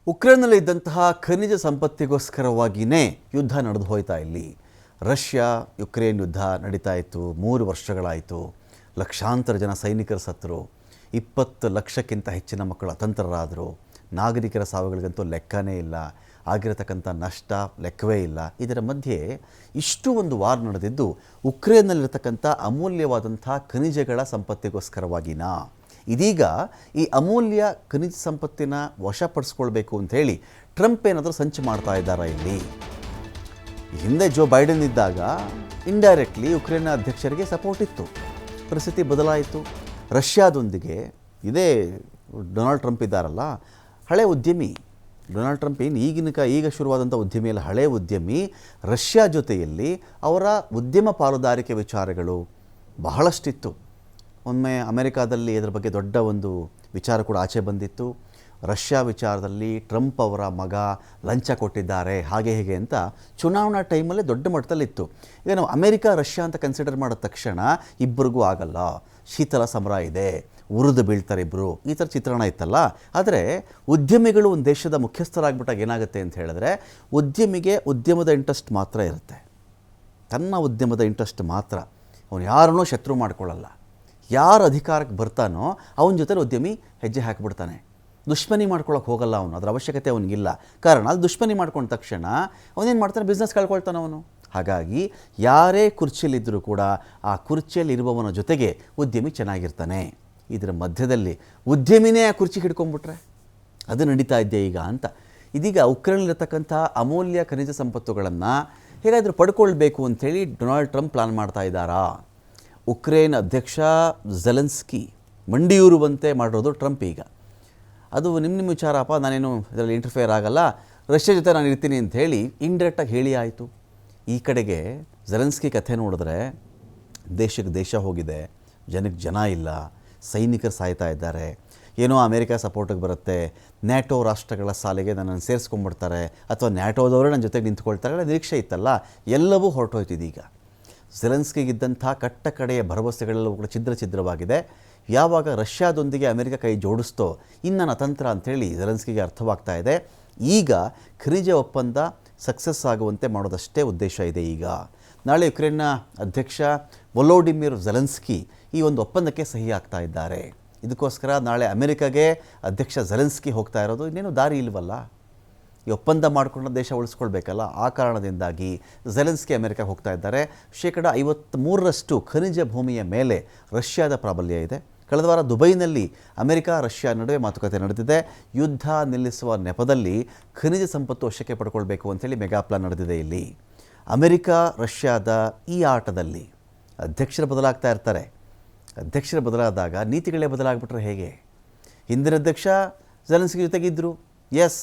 ಉಕ್ರೇನ್ನಲ್ಲಿ ಇದ್ದಂತಹ ಖನಿಜ ಸಂಪತ್ತಿಗೋಸ್ಕರವಾಗಿಯೇ ಯುದ್ಧ ನಡೆದು ಹೋಯ್ತಾ ಇಲ್ಲಿ. ರಷ್ಯಾ ಯುಕ್ರೇನ್ ಯುದ್ಧ ನಡೀತಾ ಇತ್ತು, 3 ವರ್ಷಗಳಾಯಿತು. ಲಕ್ಷಾಂತರ ಜನ ಸೈನಿಕರು ಸತ್ತರು, 20 ಲಕ್ಷಕ್ಕಿಂತ ಹೆಚ್ಚಿನ ಮಕ್ಕಳು ಅತಂತ್ರರಾದರು. ನಾಗರಿಕರ ಸಾವುಗಳಿಗಂತೂ ಲೆಕ್ಕನೇ ಇಲ್ಲ, ಆಗಿರತಕ್ಕಂಥ ನಷ್ಟ ಲೆಕ್ಕವೇ ಇಲ್ಲ. ಇದರ ಮಧ್ಯೆ ಇಷ್ಟು ಒಂದು ವಾರ್ ನಡೆದಿದ್ದು ಉಕ್ರೇನ್ನಲ್ಲಿರತಕ್ಕಂಥ ಅಮೂಲ್ಯವಾದಂಥ ಖನಿಜಗಳ ಸಂಪತ್ತಿಗೋಸ್ಕರವಾಗಿನಾ? ಇದೀಗ ಈ ಅಮೂಲ್ಯ ಖನಿಜ ಸಂಪತ್ತಿನ ವಶಪಡಿಸ್ಕೊಳ್ಬೇಕು ಅಂಥೇಳಿ ಟ್ರಂಪ್ ಏನಾದರೂ ಸಂಚು ಮಾಡ್ತಾ ಇದ್ದಾರಾ ಇಲ್ಲಿ? ಹಿಂದೆ ಜೋ ಬೈಡೆನ್ ಇದ್ದಾಗ ಇಂಡೈರೆಕ್ಟ್ಲಿ ಯುಕ್ರೇನ್ನ ಅಧ್ಯಕ್ಷರಿಗೆ ಸಪೋರ್ಟ್ ಇತ್ತು. ಪರಿಸ್ಥಿತಿ ಬದಲಾಯಿತು. ರಷ್ಯಾದೊಂದಿಗೆ ಇದೇ ಡೊನಾಲ್ಡ್ ಟ್ರಂಪ್ ಇದ್ದಾರಲ್ಲ, ಹಳೆ ಉದ್ಯಮಿ ಡೊನಾಲ್ಡ್ ಟ್ರಂಪ್ ಈಗ ಶುರುವಾದಂಥ ಉದ್ಯಮಿಯಲ್ಲ, ಹಳೆ ಉದ್ಯಮಿ. ರಷ್ಯಾ ಜೊತೆಯಲ್ಲಿ ಅವರ ಉದ್ಯಮ ಪಾಲುದಾರಿಕೆ ವಿಚಾರಗಳು ಬಹಳಷ್ಟಿತ್ತು. ಒಮ್ಮೆ ಅಮೆರಿಕಾದಲ್ಲಿ ಇದರ ಬಗ್ಗೆ ದೊಡ್ಡ ಒಂದು ವಿಚಾರ ಕೂಡ ಆಚೆ ಬಂದಿತ್ತು. ರಷ್ಯಾ ವಿಚಾರದಲ್ಲಿ ಟ್ರಂಪ್ ಅವರ ಮಗ ಲಂಚ ಕೊಟ್ಟಿದ್ದಾರೆ, ಹಾಗೆ ಹೇಗೆ ಅಂತ ಚುನಾವಣಾ ಟೈಮಲ್ಲೇ ದೊಡ್ಡ ಮಟ್ಟದಲ್ಲಿತ್ತು. ಈಗ ನಾವು ಅಮೆರಿಕ ರಷ್ಯಾ ಅಂತ ಕನ್ಸಿಡರ್ ಮಾಡಿದ ತಕ್ಷಣ ಇಬ್ಬರಿಗೂ ಆಗಲ್ಲ, ಶೀತಲ ಸಮರ ಇದೆ, ಉರಿದು ಬೀಳ್ತಾರೆ ಇಬ್ಬರು, ಈ ಥರ ಚಿತ್ರಣ ಇತ್ತಲ್ಲ. ಆದರೆ ಉದ್ಯಮಿಗಳು ಒಂದು ದೇಶದ ಮುಖ್ಯಸ್ಥರಾಗ್ಬಿಟ್ಟಾಗ ಏನಾಗುತ್ತೆ ಅಂತ ಹೇಳಿದ್ರೆ, ಉದ್ಯಮಿಗೆ ಉದ್ಯಮದ ಇಂಟ್ರೆಸ್ಟ್ ಮಾತ್ರ ಇರುತ್ತೆ, ತನ್ನ ಉದ್ಯಮದ ಇಂಟ್ರೆಸ್ಟ್ ಮಾತ್ರ. ಅವನು ಯಾರನ್ನೂ ಶತ್ರು ಮಾಡ್ಕೊಳ್ಳಲ್ಲ. ಯಾರು ಅಧಿಕಾರಕ್ಕೆ ಬರ್ತಾನೋ ಅವನ ಜೊತೆ ಉದ್ಯಮಿ ಹೆಜ್ಜೆ ಹಾಕಿಬಿಡ್ತಾನೆ. ದುಶ್ಮನಿ ಮಾಡ್ಕೊಳ್ಳೋಕೆ ಹೋಗಲ್ಲ ಅವನು, ಅದರ ಅವಶ್ಯಕತೆ ಅವನಿಗಿಲ್ಲ. ಕಾರಣ ಅಲ್ಲಿ ದುಶ್ಮನಿ ಮಾಡ್ಕೊಂಡ ತಕ್ಷಣ ಅವನೇನು ಮಾಡ್ತಾನೆ, ಬಿಸ್ನೆಸ್ ಕಳ್ಕೊಳ್ತಾನೆ ಅವನು. ಹಾಗಾಗಿ ಯಾರೇ ಕುರ್ಚಿಯಲ್ಲಿದ್ದರೂ ಕೂಡ ಆ ಕುರ್ಚಿಯಲ್ಲಿರುವವನ ಜೊತೆಗೆ ಉದ್ಯಮಿ ಚೆನ್ನಾಗಿರ್ತಾನೆ. ಇದರ ಮಧ್ಯದಲ್ಲಿ ಉದ್ಯಮಿನೇ ಆ ಕುರ್ಚಿ ಹಿಡ್ಕೊಂಡ್ಬಿಟ್ರೆ ಅದು ನಡೀತಾ ಇದೆಯಾ ಈಗ ಅಂತ. ಇದೀಗ ಉಕ್ರೇನ್ನಲ್ಲಿರ್ತಕ್ಕಂಥ ಅಮೂಲ್ಯ ಖನಿಜ ಸಂಪತ್ತುಗಳನ್ನು ಹೇಗಾದರೂ ಪಡ್ಕೊಳ್ಬೇಕು ಅಂಥೇಳಿ ಡೊನಾಲ್ಡ್ ಟ್ರಂಪ್ ಪ್ಲಾನ್ ಮಾಡ್ತಾ ಇದ್ದಾರಾ? ಉಕ್ರೇನ್ ಅಧ್ಯಕ್ಷ ಝೆಲೆನ್ಸ್ಕಿ ಮಂಡಿಯೂರುವಂತೆ ಮಾಡಿರೋದು ಟ್ರಂಪ್. ಈಗ ಅದು ನಿಮ್ಮ ವಿಚಾರಪ್ಪ, ನಾನೇನು ಇದರಲ್ಲಿ ಇಂಟರ್ಫಿಯರ್ ಆಗಲ್ಲ, ರಷ್ಯಾ ಜೊತೆ ನಾನು ಇರ್ತೀನಿ ಅಂತ ಹೇಳಿ ಇಂಡೈರೆಕ್ಟಾಗಿ ಹೇಳಿ ಆಯಿತು. ಈ ಕಡೆಗೆ ಝೆಲೆನ್ಸ್ಕಿ ಕಥೆ ನೋಡಿದ್ರೆ ದೇಶಕ್ಕೆ ದೇಶ ಹೋಗಿದೆ, ಜನಕ್ಕೆ ಜನ ಇಲ್ಲ, ಸೈನಿಕರು ಸಾಯ್ತಾ ಇದ್ದಾರೆ. ಏನೋ ಅಮೇರಿಕಾ ಸಪೋರ್ಟಿಗೆ ಬರುತ್ತೆ, ನ್ಯಾಟೋ ರಾಷ್ಟ್ರಗಳ ಸಾಲಿಗೆ ನನ್ನನ್ನು ಸೇರಿಸ್ಕೊಂಡ್ಬಿಡ್ತಾರೆ, ಅಥವಾ ನ್ಯಾಟೋದವರೇ ನನ್ನ ಜೊತೆಗೆ ನಿಂತ್ಕೊಳ್ತಾರೆ, ನಿರೀಕ್ಷೆ ಇತ್ತಲ್ಲ, ಎಲ್ಲವೂ ಹೊರಟೋಯ್ತಿದೀಗ. ಝೆಲೆನ್ಸ್ಕಿಗಿದ್ದಂಥ ಕಟ್ಟ ಕಡೆಯ ಭರವಸೆಗಳೆಲ್ಲವೂ ಕೂಡ ಛಿದ್ರವಾಗಿದೆ. ಯಾವಾಗ ರಷ್ಯಾದೊಂದಿಗೆ ಅಮೆರಿಕ ಕೈ ಜೋಡಿಸ್ತೋ ಇನ್ನು ಅತಂತ್ರ ಅಂಥೇಳಿ ಝೆಲೆನ್ಸ್ಕಿಗೆ ಅರ್ಥವಾಗ್ತಾ ಇದೆ. ಈಗ ಖನಿಜ ಒಪ್ಪಂದ ಸಕ್ಸಸ್ ಆಗುವಂತೆ ಮಾಡೋದಷ್ಟೇ ಉದ್ದೇಶ ಇದೆ. ಈಗ ನಾಳೆ ಯುಕ್ರೇನ್ನ ಅಧ್ಯಕ್ಷ ವೊಲೋಡಿಮಿರ್ ಝೆಲೆನ್ಸ್ಕಿ ಈ ಒಂದು ಒಪ್ಪಂದಕ್ಕೆ ಸಹಿ ಆಗ್ತಾ ಇದ್ದಾರೆ. ಇದಕ್ಕೋಸ್ಕರ ನಾಳೆ ಅಮೆರಿಕಾಗೆ ಅಧ್ಯಕ್ಷ ಝೆಲೆನ್ಸ್ಕಿ ಹೋಗ್ತಾ ಇರೋದು. ಇನ್ನೇನು ದಾರಿ ಇಲ್ವಲ್ಲ, ಈ ಒಪ್ಪಂದ ಮಾಡಿಕೊಂಡು ದೇಶ ಉಳಿಸ್ಕೊಳ್ಬೇಕಲ್ಲ. ಆ ಕಾರಣದಿಂದಾಗಿ ಝೆಲೆನ್ಸ್ಕಿ ಅಮೆರಿಕಾಗೆ ಹೋಗ್ತಾ ಇದ್ದಾರೆ. 53% ಖನಿಜ ಭೂಮಿಯ ಮೇಲೆ ರಷ್ಯಾದ ಪ್ರಾಬಲ್ಯ ಇದೆ. ಕಳೆದ ವಾರ ದುಬೈನಲ್ಲಿ ಅಮೆರಿಕ ರಷ್ಯಾ ನಡುವೆ ಮಾತುಕತೆ ನಡೆದಿದೆ. ಯುದ್ಧ ನಿಲ್ಲಿಸುವ ನೆಪದಲ್ಲಿ ಖನಿಜ ಸಂಪತ್ತು ವಶಕ್ಕೆ ಪಡ್ಕೊಳ್ಬೇಕು ಅಂಥೇಳಿ ಮೆಗಾ ಪ್ಲಾನ್ ನಡೆದಿದೆ ಇಲ್ಲಿ. ಅಮೆರಿಕ ರಷ್ಯಾದ ಈ ಆಟದಲ್ಲಿ ಅಧ್ಯಕ್ಷರು ಬದಲಾಗ್ತಾ ಇರ್ತಾರೆ. ಅಧ್ಯಕ್ಷರು ಬದಲಾದಾಗ ನೀತಿಗಳೇ ಬದಲಾಗ್ಬಿಟ್ರೆ ಹೇಗೆ? ಹಿಂದಿನ ಅಧ್ಯಕ್ಷ ಝೆಲೆನ್ಸ್ಕಿ ಜೊತೆಗಿದ್ದರು, ಎಸ್,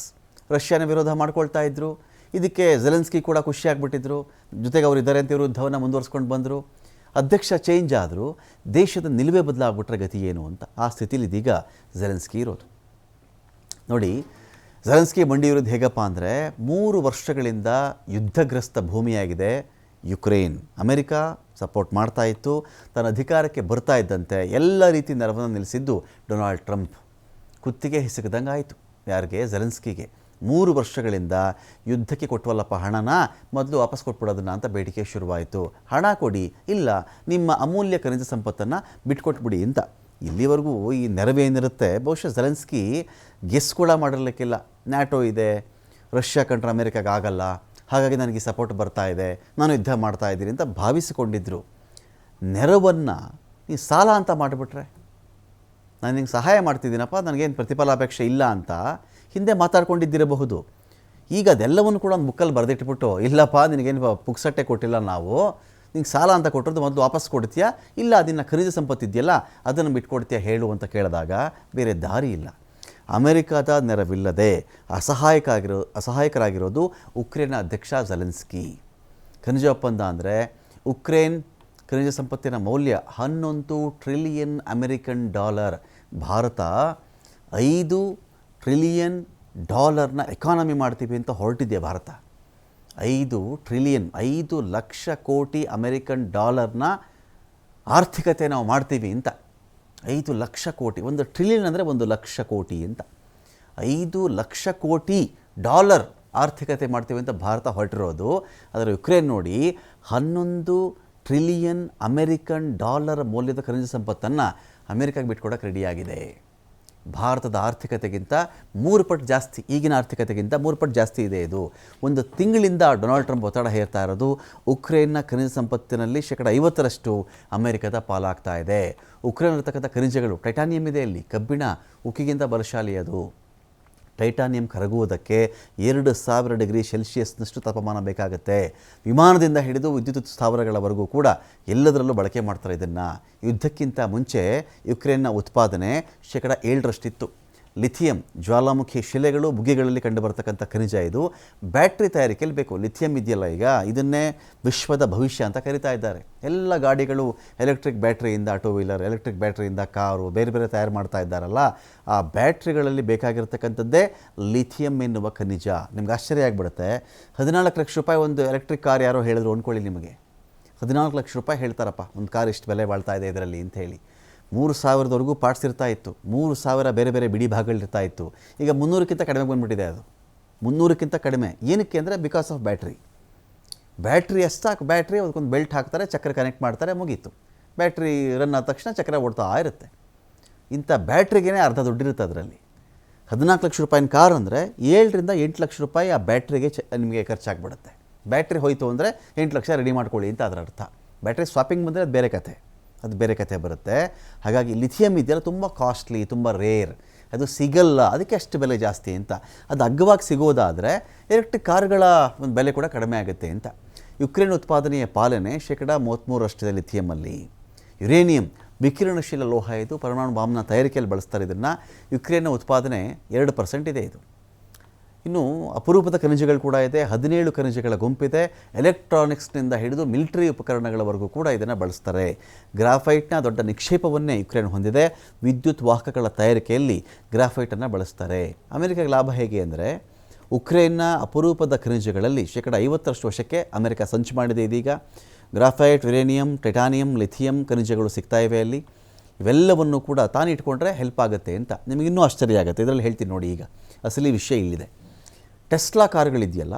ರಷ್ಯಾನ ವಿರೋಧ ಮಾಡ್ಕೊಳ್ತಾ ಇದ್ದರು. ಇದಕ್ಕೆ ಝೆಲೆನ್ಸ್ಕಿ ಕೂಡ ಖುಷಿಯಾಗ್ಬಿಟ್ಟಿದ್ರು, ಜೊತೆಗೆ ಅವರು ಇದ್ದಾರೆ ಅಂತ ಇವರು ಯುದ್ಧವನ್ನು ಮುಂದುವರ್ಸ್ಕೊಂಡು ಬಂದರು. ಅಧ್ಯಕ್ಷ ಚೇಂಜ್ ಆದರೂ ದೇಶದ ನಿಲುವೆ ಬದಲಾಗ್ಬಿಟ್ರೆ ಗತಿ ಏನು ಅಂತ ಆ ಸ್ಥಿತಿಲಿ ಇದೀಗ ಝೆಲೆನ್ಸ್ಕಿ ಇರೋದು. ನೋಡಿ, ಝೆಲೆನ್ಸ್ಕಿ ಮಂಡಿಯಿರೋದು ಹೇಗಪ್ಪ ಅಂದರೆ, 3 ವರ್ಷಗಳಿಂದ ಯುದ್ಧಗ್ರಸ್ತ ಭೂಮಿಯಾಗಿದೆ ಯುಕ್ರೇನ್. ಅಮೆರಿಕ ಸಪೋರ್ಟ್ ಮಾಡ್ತಾ ಇತ್ತು. ತನ್ನ ಅಧಿಕಾರಕ್ಕೆ ಬರ್ತಾ ಇದ್ದಂತೆ ಎಲ್ಲ ರೀತಿ ನೆರವನ್ನು ನಿಲ್ಲಿಸಿದ್ದು ಡೊನಾಲ್ಡ್ ಟ್ರಂಪ್. ಕುತ್ತಿಗೆ ಹಿಸುಕದಂಗೆ ಆಯಿತು. ಯಾರಿಗೆ? ಝೆಲೆನ್ಸ್ಕಿಗೆ. 3 ವರ್ಷಗಳಿಂದ ಯುದ್ಧಕ್ಕೆ ಕೊಟ್ಟವಲ್ಲಪ್ಪ ಹಣನ, ಮೊದಲು ವಾಪಸ್ ಕೊಟ್ಬಿಡೋದನ್ನ ಅಂತ ಬೇಡಿಕೆ ಶುರುವಾಯಿತು. ಹಣ ಕೊಡಿ, ಇಲ್ಲ ನಿಮ್ಮ ಅಮೂಲ್ಯ ಖನಿಜ ಸಂಪತ್ತನ್ನು ಬಿಟ್ಕೊಟ್ಬಿಡಿ ಅಂತ. ಇಲ್ಲಿವರೆಗೂ ಈ ನೆರವೇನಿರುತ್ತೆ ಬಹುಶಃ ಝೆಲೆನ್ಸ್ಕಿ ಗೆಸ್ ಕೂಡ ಮಾಡಿರಲಿಕ್ಕಿಲ್ಲ. ನ್ಯಾಟೋ ಇದೆ, ರಷ್ಯಾ ಕಂಡ್ರೆ ಅಮೆರಿಕಾಗೆ ಆಗಲ್ಲ, ಹಾಗಾಗಿ ನನಗೆ ಸಪೋರ್ಟ್ ಬರ್ತಾ ಇದೆ, ನಾನು ಯುದ್ಧ ಮಾಡ್ತಾ ಇದ್ದೀನಿ ಅಂತ ಭಾವಿಸಿಕೊಂಡಿದ್ದರು. ನೆರವನ್ನು ಈ ಸಾಲ ಅಂತ ಮಾಡಿಬಿಟ್ರೆ, ನಾನು ನಿಂಗೆ ಸಹಾಯ ಮಾಡ್ತಿದ್ದೀನಪ್ಪ, ನನಗೇನು ಪ್ರತಿಫಲಾಪೇಕ್ಷೆ ಇಲ್ಲ ಅಂತ ಹಿಂದೆ ಮಾತಾಡ್ಕೊಂಡಿದ್ದಿರಬಹುದು. ಈಗ ಅದೆಲ್ಲವನ್ನು ಕೂಡ ಒಂದು ಬುಕ್ಕಲ್ಲಿ ಬರೆದಿಟ್ಬಿಟ್ಟು, ಇಲ್ಲಪ್ಪ ನಿನಗೇನು ಪುಕ್ಸಟ್ಟೆ ಕೊಟ್ಟಿಲ್ಲ, ನಾವು ನಿಂಗೆ ಸಾಲ ಅಂತ ಕೊಟ್ಟಿರೋದು ಮೊದಲು ವಾಪಸ್ ಕೊಡ್ತೀಯಾ, ಇಲ್ಲ ಅದನ್ನು ಖನಿಜ ಸಂಪತ್ತಿದೆಯಲ್ಲ ಅದನ್ನು ಬಿಟ್ಕೊಡ್ತೀಯಾ ಹೇಳು ಅಂತ ಕೇಳಿದಾಗ ಬೇರೆ ದಾರಿ ಇಲ್ಲ. ಅಮೆರಿಕದ ನೆರವಿಲ್ಲದೆ ಅಸಹಾಯಕರಾಗಿರೋದು ಉಕ್ರೇನ್ನ ಅಧ್ಯಕ್ಷ ಝೆಲೆನ್ಸ್ಕಿ. ಖನಿಜ ಒಪ್ಪಂದ ಅಂದರೆ ಉಕ್ರೇನ್ ಖನಿಜ ಸಂಪತ್ತಿನ ಮೌಲ್ಯ $11 trillion American dollar. Bharat $5 trillion economy ಮಾಡ್ತೀವಿ ಅಂತ ಹೊರಟಿದೆಯಾ ಭಾರತ. 5 ಟ್ರಿಲಿಯನ್, 5 ಲಕ್ಷ ಕೋಟಿ ಅಮೆರಿಕನ್ ಡಾಲರ್ನ ಆರ್ಥಿಕತೆ ನಾವು ಮಾಡ್ತೀವಿ ಅಂತ. 5 ಲಕ್ಷ ಕೋಟಿ, 1 ಟ್ರಿಲಿಯನ್ ಅಂದರೆ 1 ಲಕ್ಷ ಕೋಟಿ ಅಂತ. $5 ಲಕ್ಷ ಕೋಟಿ ಆರ್ಥಿಕತೆ ಮಾಡ್ತೀವಿ ಅಂತ ಭಾರತ ಹೊರಟಿರೋದು. ಅದರ ಯುಕ್ರೇನ್ ನೋಡಿ $11 ಟ್ರಿಲಿಯನ್ ಅಮೆರಿಕನ್ ಡಾಲರ್ ಮೌಲ್ಯದ ಖನಿಜ ಸಂಪತ್ತನ್ನು ಅಮೆರಿಕಾಗೆ ಬಿಟ್ಕೊಡೋಕೆ ರೆಡಿಯಾಗಿದೆ. ಭಾರತದ ಆರ್ಥಿಕತೆಗಿಂತ 3 ಪಟ್ಟು ಜಾಸ್ತಿ, ಈಗಿನ ಆರ್ಥಿಕತೆಗಿಂತ 3 ಪಟ್ಟು ಜಾಸ್ತಿ ಇದೆ ಇದು. ಒಂದು ತಿಂಗಳಿಂದ ಡೊನಾಲ್ಡ್ ಟ್ರಂಪ್ ಒತ್ತಡ ಹೇರ್ತಾ ಇರೋದು ಉಕ್ರೇನ್ನ ಖನಿಜ ಸಂಪತ್ತಿನಲ್ಲಿ 50% ಅಮೆರಿಕದ ಪಾಲಾಗ್ತಾ ಇದೆ. ಉಕ್ರೇನ್ ಇರತಕ್ಕಂಥ ಖನಿಜಗಳು ಟೈಟಾನಿಯಂ ಇದೆ, ಅಲ್ಲಿ ಕಬ್ಬಿಣ ಉಕ್ಕಿಗಿಂತ ಬಲಶಾಲಿ ಅದು. ಟೈಟಾನಿಯಂ ಕರಗುವುದಕ್ಕೆ 2000 ಡಿಗ್ರಿ ಸೆಲ್ಸಿಯಸ್ನಷ್ಟು ತಾಪಮಾನ ಬೇಕಾಗುತ್ತೆ. ವಿಮಾನದಿಂದ ಹಿಡಿದು ವಿದ್ಯುತ್ ಸ್ಥಾವರಗಳವರೆಗೂ ಕೂಡ ಎಲ್ಲದರಲ್ಲೂ ಬಳಕೆ ಮಾಡ್ತಾರೆ ಇದನ್ನು. ಯುದ್ಧಕ್ಕಿಂತ ಮುಂಚೆ ಯುಕ್ರೇನ್ನ ಉತ್ಪಾದನೆ 7% ಲಿಥಿಯಂ ಜ್ವಾಲಾಮುಖಿ ಶಿಲೆಗಳು ಬುಗ್ಗೆಗಳಲ್ಲಿ ಕಂಡುಬರ್ತಕ್ಕಂಥ ಖನಿಜ ಇದು. ಬ್ಯಾಟ್ರಿ ತಯಾರಿಕೆಯಲ್ಲಿ ಬೇಕು. ಲಿಥಿಯಂ ಇದೆಯಲ್ಲ, ಈಗ ಇದನ್ನೇ ವಿಶ್ವದ ಭವಿಷ್ಯ ಅಂತ ಕರಿತಾ ಇದ್ದಾರೆ. ಎಲ್ಲ ಗಾಡಿಗಳು ಎಲೆಕ್ಟ್ರಿಕ್ ಬ್ಯಾಟ್ರಿಯಿಂದ, ಟೂ ವೀಲರ್ ಎಲೆಕ್ಟ್ರಿಕ್ ಬ್ಯಾಟ್ರಿಯಿಂದ, ಕಾರು ಬೇರೆ ಬೇರೆ ತಯಾರು ಮಾಡ್ತಾ ಇದ್ದಾರಲ್ಲ, ಆ ಬ್ಯಾಟ್ರಿಗಳಲ್ಲಿ ಬೇಕಾಗಿರ್ತಕ್ಕಂಥದ್ದೇ ಲಿಥಿಯಂ ಎನ್ನುವ ಖನಿಜ. ನಿಮ್ಗೆ ಆಶ್ಚರ್ಯ ಆಗಿಬಿಡುತ್ತೆ. 14 ಲಕ್ಷ ರೂಪಾಯಿ ಒಂದು ಎಲೆಕ್ಟ್ರಿಕ್ ಕಾರ್ ಯಾರೋ ಹೇಳಿದ್ರು ಅಂದ್ಕೊಳ್ಳಿ, ನಿಮಗೆ 14 ಲಕ್ಷ ರೂಪಾಯಿ ಹೇಳ್ತಾರಪ್ಪ ಒಂದು ಕಾರ್ ಇಷ್ಟು ಬೆಲೆ ಬಾಳ್ತಾ ಇದೆ ಇದರಲ್ಲಿ ಅಂತ ಹೇಳಿ. 3000ವರೆಗೂ ಪಾರ್ಟ್ಸ್ ಇರ್ತಾ ಇತ್ತು, 3000 ಬೇರೆ ಬೇರೆ ಬಿಡಿ ಭಾಗಗಳಿರ್ತಾ ಇತ್ತು. ಈಗ 300ಕ್ಕಿಂತ ಕಡಿಮೆ ಬಂದುಬಿಟ್ಟಿದೆ ಅದು. 300ಕ್ಕಿಂತ ಕಡಿಮೆ. ಏನಕ್ಕೆ ಅಂದರೆ ಬಿಕಾಸ್ ಆಫ್ ಬ್ಯಾಟ್ರಿ ಅಷ್ಟಾಕು. ಬ್ಯಾಟ್ರಿ ಅದಕ್ಕೊಂದು ಬೆಲ್ಟ್ ಹಾಕ್ತಾರೆ, ಚಕ್ರ ಕನೆಕ್ಟ್ ಮಾಡ್ತಾರೆ, ಮುಗೀತು. ಬ್ಯಾಟ್ರಿ ರನ್ ಆದ ತಕ್ಷಣ ಚಕ್ರ ಓಡ್ತಾ ಇರುತ್ತೆ. ಇಂಥ ಬ್ಯಾಟ್ರಿಗೇ ಅರ್ಧ ದುಡ್ಡಿರುತ್ತೆ ಅದರಲ್ಲಿ. 14 ಲಕ್ಷ ರೂಪಾಯಿನ ಕಾರ್ ಅಂದರೆ 7ರಿಂದ 8 ಲಕ್ಷ ರೂಪಾಯಿ ಆ ಬ್ಯಾಟ್ರಿಗೆ ನಿಮಗೆ ಖರ್ಚಾಗ್ಬಿಡುತ್ತೆ. ಬ್ಯಾಟ್ರಿ ಹೋಯಿತು ಅಂದರೆ 8 ಲಕ್ಷ ರೆಡಿ ಮಾಡ್ಕೊಳ್ಳಿ ಅಂತ ಅದರ ಅರ್ಥ. ಬ್ಯಾಟ್ರಿ ಸ್ವಾಪಿಂಗ್ ಬಂದರೆ ಅದು ಬೇರೆ ಕತೆ ಬರುತ್ತೆ. ಹಾಗಾಗಿ ಲಿಥಿಯಂ ಇದೆಯಲ್ಲ ತುಂಬ ಕಾಸ್ಟ್ಲಿ, ತುಂಬ ರೇರ್, ಅದು ಸಿಗಲ್ಲ, ಅದಕ್ಕೆ ಅಷ್ಟು ಬೆಲೆ ಜಾಸ್ತಿ ಅಂತ. ಅದು ಅಗ್ಗವಾಗಿ ಸಿಗೋದಾದರೆ ಎಲೆಕ್ಟ್ರಿಕ್ ಕಾರ್ಗಳ ಒಂದು ಬೆಲೆ ಕೂಡ ಕಡಿಮೆ ಆಗುತ್ತೆ ಅಂತ. ಯುಕ್ರೇನ್ ಉತ್ಪಾದನೆಯ ಪಾಲನೆ 33% ಲಿಥಿಯಮಲ್ಲಿ. ಯುರೇನಿಯಂ ವಿಕಿರಣಶೀಲ ಲೋಹ ಇದು, ಪರಮಾಣು ಬಾಂಬ್ನ ತಯಾರಿಕೆಯಲ್ಲಿ ಬಳಸ್ತಾರೆ ಇದನ್ನು. ಯುಕ್ರೇನ್ನ ಉತ್ಪಾದನೆ 2% ಇದೆ ಇದು. ಇನ್ನು ಅಪರೂಪದ ಖನಿಜಗಳು ಕೂಡ ಇದೆ. 17 ಖನಿಜಗಳ ಗುಂಪಿದೆ. ಎಲೆಕ್ಟ್ರಾನಿಕ್ಸ್ನಿಂದ ಹಿಡಿದು ಮಿಲಿಟರಿ ಉಪಕರಣಗಳವರೆಗೂ ಕೂಡ ಇದನ್ನು ಬಳಸ್ತಾರೆ. ಗ್ರಾಫೈಟ್ನ ದೊಡ್ಡ ನಿಕ್ಷೇಪವನ್ನೇ ಯುಕ್ರೇನ್ ಹೊಂದಿದೆ. ವಿದ್ಯುತ್ ವಾಹಕಗಳ ತಯಾರಿಕೆಯಲ್ಲಿ ಗ್ರಾಫೈಟನ್ನು ಬಳಸ್ತಾರೆ. ಅಮೆರಿಕಾಗೆ ಲಾಭ ಹೇಗೆ ಅಂದರೆ, ಉಕ್ರೇನ್ನ ಅಪರೂಪದ ಖನಿಜಗಳಲ್ಲಿ 50% ವಶಕ್ಕೆ ಅಮೆರಿಕ ಸಂಚು ಮಾಡಿದೆ ಇದೀಗ. ಗ್ರಾಫೈಟ್, ಯುರೇನಿಯಂ, ಟೈಟಾನಿಯಂ, ಲಿಥಿಯಂ ಖನಿಜಗಳು ಸಿಗ್ತಾ ಇವೆ ಅಲ್ಲಿ. ಇವೆಲ್ಲವನ್ನು ಕೂಡ ತಾನು ಇಟ್ಕೊಂಡ್ರೆ ಹೆಲ್ಪ್ ಆಗುತ್ತೆ ಅಂತ. ನಿಮಗಿನ್ನೂ ಆಶ್ಚರ್ಯ ಆಗುತ್ತೆ. ಇದರಲ್ಲಿ ಹೇಳ್ತೀನಿ ನೋಡಿ, ಈಗ ಅಸಲಿ ವಿಷಯ ಇಲ್ಲಿದೆ. ಟೆಸ್ಲಾ ಕಾರುಗಳಿದೆಯಲ್ಲ,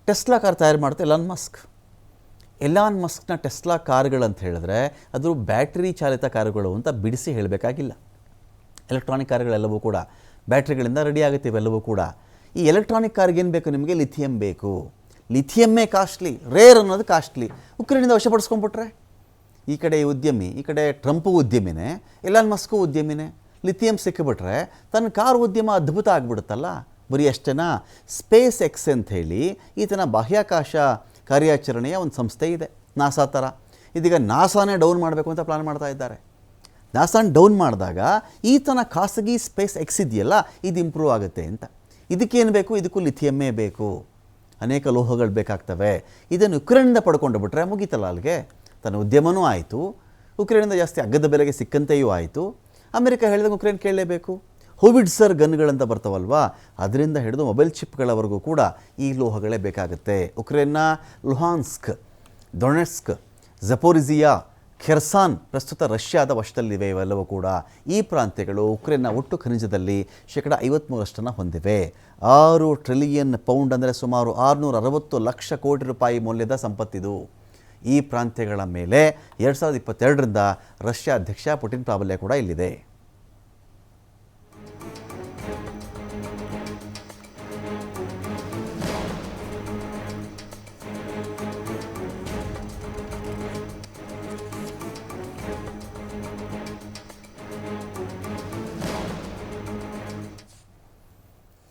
ಟೆಸ್ಲಾ ಕಾರ್ ತಯಾರು ಮಾಡುತ್ತೆ ಎಲಾನ್ ಮಸ್ಕ್ನ ಟೆಸ್ಲಾ ಕಾರುಗಳಂತ ಹೇಳಿದ್ರೆ ಅದು ಬ್ಯಾಟ್ರಿ ಚಾಲಿತ ಕಾರುಗಳು ಅಂತ ಬಿಡಿಸಿ ಹೇಳಬೇಕಾಗಿಲ್ಲ. ಎಲೆಕ್ಟ್ರಾನಿಕ್ ಕಾರುಗಳೆಲ್ಲವೂ ಕೂಡ ಬ್ಯಾಟ್ರಿಗಳಿಂದ ರೆಡಿ ಆಗುತ್ತೆ. ಇವೆಲ್ಲವೂ ಕೂಡ ಈ ಎಲೆಕ್ಟ್ರಾನಿಕ್ ಕಾರ್ಗೆ ಏನು ಬೇಕು ನಿಮಗೆ? ಲಿಥಿಯಂ ಬೇಕು. ಲಿಥಿಯಮ್ಮೇ ಕಾಸ್ಟ್ಲಿ, ರೇರ್ ಅನ್ನೋದು ಕಾಸ್ಟ್ಲಿ. ಉಕ್ರೇನಿಂದ ವಶಪಡಿಸ್ಕೊಂಡ್ಬಿಟ್ರೆ ಈ ಕಡೆ ಉದ್ಯಮಿ, ಈ ಕಡೆ ಟ್ರಂಪು ಉದ್ಯಮಿನೇ, ಎಲಾನ್ ಮಸ್ಕು ಉದ್ಯಮಿನೇ. ಲಿಥಿಯಂ ಸಿಕ್ಕಿಬಿಟ್ರೆ ತನ್ನ ಕಾರ್ ಉದ್ಯಮ ಅದ್ಭುತ ಆಗಿಬಿಡುತ್ತಲ್ಲ. ಬರೀ ಅಷ್ಟೇನಾ, ಸ್ಪೇಸ್ ಎಕ್ಸ್ ಅಂತ ಹೇಳಿ ಈತನ ಬಾಹ್ಯಾಕಾಶ ಕಾರ್ಯಾಚರಣೆಯ ಒಂದು ಸಂಸ್ಥೆ ಇದೆ, ನಾಸಾ ಥರ. ಇದೀಗ ನಾಸಾನೇ ಡೌನ್ ಮಾಡಬೇಕು ಅಂತ ಪ್ಲಾನ್ ಮಾಡ್ತಾ ಇದ್ದಾರೆ. ನಾಸಾನ ಡೌನ್ ಮಾಡಿದಾಗ ಈತನ ಖಾಸಗಿ ಸ್ಪೇಸ್ ಎಕ್ಸ್ ಇದೆಯಲ್ಲ, ಇದು ಇಂಪ್ರೂವ್ ಆಗುತ್ತೆ ಅಂತ. ಇದಕ್ಕೇನು ಬೇಕು? ಇದಕ್ಕೂ ಲಿಥಿಯಮ್ಮೇ ಬೇಕು. ಅನೇಕ ಲೋಹಗಳು ಬೇಕಾಗ್ತವೆ. ಇದನ್ನು ಯುಕ್ರೇನಿಂದ ಪಡ್ಕೊಂಡು ಬಿಟ್ರೆ ಮುಗೀತಲ್ಲ ಅಲ್ಲಿಗೆ. ತನ್ನ ಉದ್ಯಮನೂ ಆಯಿತು, ಉಕ್ರೇನಿಂದ ಜಾಸ್ತಿ ಅಗ್ಗದ ಬೆಲೆಗೆ ಸಿಕ್ಕಂತೆಯೂ ಆಯಿತು. ಅಮೆರಿಕ ಹೇಳಿದಾಗ ಉಕ್ರೇನ್ ಕೇಳಲೇಬೇಕು. ಹೋವಿಟ್ಸರ್ ಗನ್ಗಳಂತ ಬರ್ತಾವಲ್ವಾ, ಅದರಿಂದ ಹಿಡಿದು ಮೊಬೈಲ್ ಚಿಪ್ಗಳವರೆಗೂ ಕೂಡ ಈ ಲೋಹಗಳೇ ಬೇಕಾಗುತ್ತೆ. ಉಕ್ರೇನ್ನ ಲುಹಾನ್ಸ್ಕ್, ಡೊನೆಟ್ಸ್ಕ್, ಝಪೋರಿಜಿಯಾ, ಖೆರ್ಸಾನ್ ಪ್ರಸ್ತುತ ರಷ್ಯಾದ ವಶದಲ್ಲಿವೆ. ಇವೆಲ್ಲವೂ ಕೂಡ ಈ ಪ್ರಾಂತ್ಯಗಳು ಉಕ್ರೇನ್ನ ಒಟ್ಟು ಖನಿಜದಲ್ಲಿ 53% ಹೊಂದಿವೆ. 6 ಟ್ರಿಲಿಯನ್ ಪೌಂಡ್ ಅಂದರೆ ಸುಮಾರು 660 ಲಕ್ಷ ಕೋಟಿ ರೂಪಾಯಿ ಮೌಲ್ಯದ ಸಂಪತ್ತಿದು. ಈ ಪ್ರಾಂತ್ಯಗಳ ಮೇಲೆ 2022ರಿಂದ ರಷ್ಯಾ ಅಧ್ಯಕ್ಷ ಪುಟಿನ್ ಪ್ರಾಬಲ್ಯ ಕೂಡ ಇಲ್ಲಿದೆ.